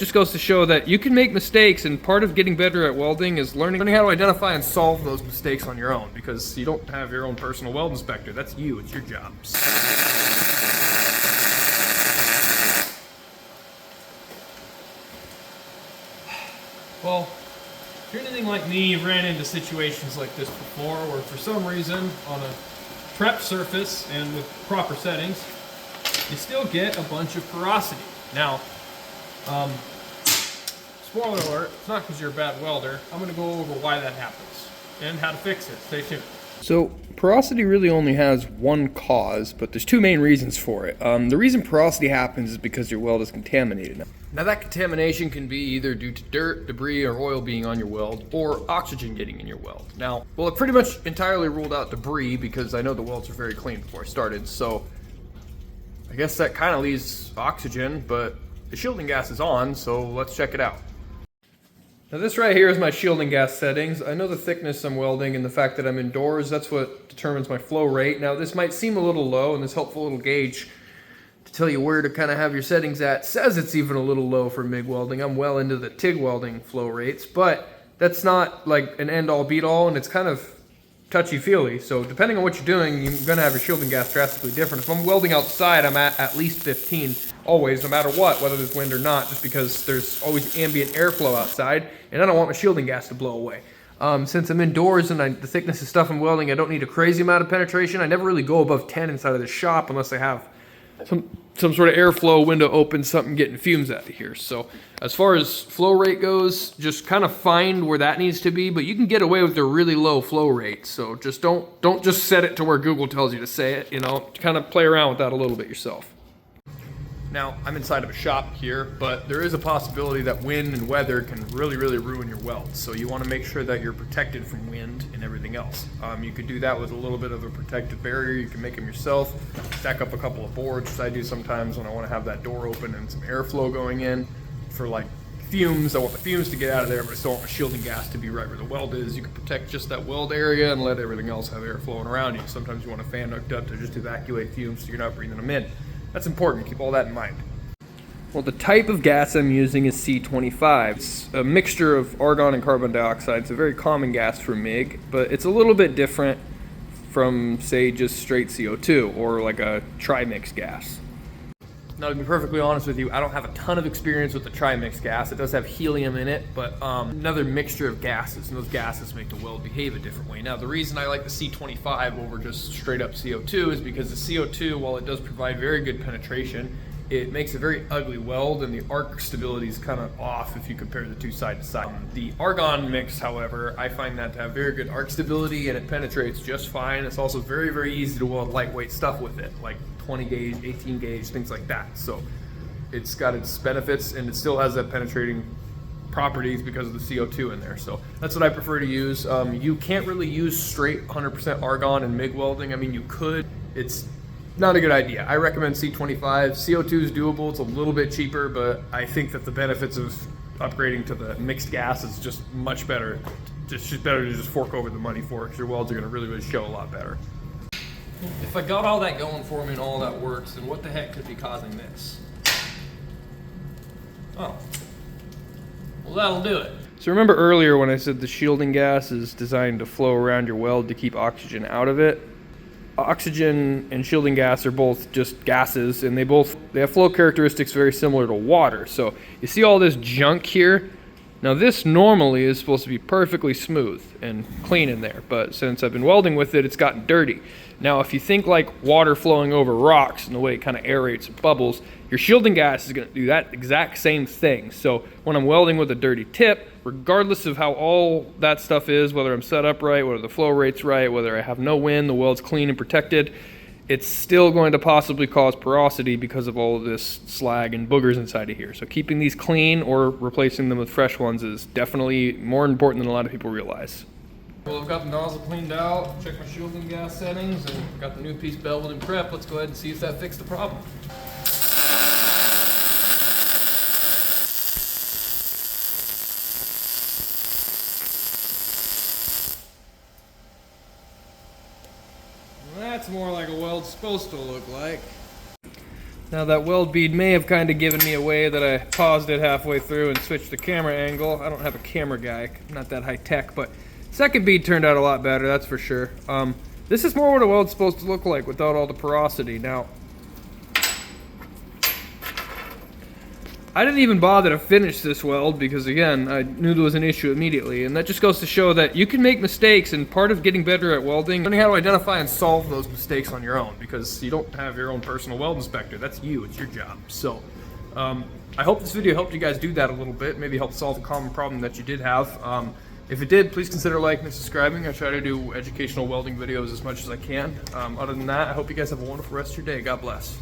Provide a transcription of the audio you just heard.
Just goes to show that you can make mistakes, and part of getting better at welding is learning how to identify and solve those mistakes on your own, because you don't have your own personal weld inspector. That's you, it's your job. Well, if you're anything like me, you've ran into situations like this before, where for some reason, on a prep surface and with proper settings, you still get a bunch of porosity. Now, spoiler alert, it's not because you're a bad welder. I'm going to go over why that happens and how to fix it. Stay tuned. So, porosity really only has one cause, but there's two main reasons for it. The reason porosity happens is because your weld is contaminated. Now that contamination can be either due to dirt, debris, or oil being on your weld, or oxygen getting in your weld. Now, well, it pretty much entirely ruled out debris because I know the welds are very clean before I started, so I guess that kind of leaves oxygen, but the shielding gas is on, so let's check it out. Now this right here is my shielding gas settings. I know the thickness I'm welding and the fact that I'm indoors, that's what determines my flow rate. Now this might seem a little low, and this helpful little gauge to tell you where to kind of have your settings at says it's even a little low for MIG welding. I'm well into the TIG welding flow rates, but that's not like an end-all be-all, and it's kind of touchy-feely. So depending on what you're doing, you're gonna have your shielding gas drastically different. If I'm welding outside, I'm at least 15, always, no matter what, whether there's wind or not, just because there's always ambient airflow outside, and I don't want my shielding gas to blow away. Since I'm indoors and the thickness of stuff I'm welding, I don't need a crazy amount of penetration. I never really go above 10 inside of the shop unless I have some sort of airflow window open, something getting fumes out of here. So as far as flow rate goes, just kind of find where that needs to be, but you can get away with a really low flow rate. So just don't just set it to where Google tells you to say it, you know, kind of play around with that a little bit yourself. Now, I'm inside of a shop here, but there is a possibility that wind and weather can really ruin your welds. So you want to make sure that you're protected from wind and everything else. You could do that with a little bit of a protective barrier. You can make them yourself, stack up a couple of boards, which I do sometimes when I want to have that door open and some airflow going in for like fumes. I want the fumes to get out of there, but I still want my shielding gas to be right where the weld is. You can protect just that weld area and let everything else have air flowing around you. Sometimes you want a fan hooked up to just evacuate fumes so you're not breathing them in. That's important, keep all that in mind. Well, the type of gas I'm using is C25. It's a mixture of argon and carbon dioxide. It's a very common gas for MIG, but it's a little bit different from, say, just straight CO2 or like a trimix gas. Now, to be perfectly honest with you, I don't have a ton of experience with the trimix gas. It does have helium in it, but another mixture of gases, and those gases make the weld behave a different way. Now, the reason I like the C25 over just straight up CO2 is because the CO2, while it does provide very good penetration, it makes a very ugly weld, and the arc stability is kind of off if you compare the two side to side. The argon mix, however, I find that to have very good arc stability, and it penetrates just fine. It's also very easy to weld lightweight stuff with it, like 20 gauge, 18 gauge, things like that. So it's got its benefits, and it still has that penetrating properties because of the CO2 in there. So that's what I prefer to use. You can't really use straight 100% argon in MIG welding. I mean, you could. It's not a good idea. I recommend C25. CO2 is doable. It's a little bit cheaper, but I think that the benefits of upgrading to the mixed gas is just much better. It's just better to just fork over the money for it, because your welds are going to really show a lot better. If I got all that going for me and all that works, then what the heck could be causing this? Oh, well, that'll do it. So remember earlier when I said the shielding gas is designed to flow around your weld to keep oxygen out of it? Oxygen and shielding gas are both just gases, and they have flow characteristics very similar to water. So you see all this junk here? Now this normally is supposed to be perfectly smooth and clean in there, but since I've been welding with it, it's gotten dirty. Now if you think like water flowing over rocks and the way it kind of aerates and bubbles, your shielding gas is going to do that exact same thing. So when I'm welding with a dirty tip, regardless of how all that stuff is, whether I'm set up right, whether the flow rate's right, whether I have no wind, the weld's clean and protected, it's still going to possibly cause porosity because of all of this slag and boogers inside of here. So keeping these clean or replacing them with fresh ones is definitely more important than a lot of people realize. Well, I've got the nozzle cleaned out, checked my shielding gas settings, and got the new piece belted and prepped. Let's go ahead and see if that fixed the problem. That's more like a weld's supposed to look like. Now that weld bead may have kind of given me away that I paused it halfway through and switched the camera angle. I don't have a camera guy, not that high tech, but second bead turned out a lot better, that's for sure. This is more what a weld's supposed to look like without all the porosity. Now, I didn't even bother to finish this weld because, again, I knew there was an issue immediately, and that just goes to show that you can make mistakes, and part of getting better at welding, learning how to identify and solve those mistakes on your own, because you don't have your own personal weld inspector. That's you, it's your job. So, I hope this video helped you guys do that a little bit, maybe help solve a common problem that you did have. If it did, please consider liking and subscribing. I try to do educational welding videos as much as I can. Other than that, I hope you guys have a wonderful rest of your day. God bless.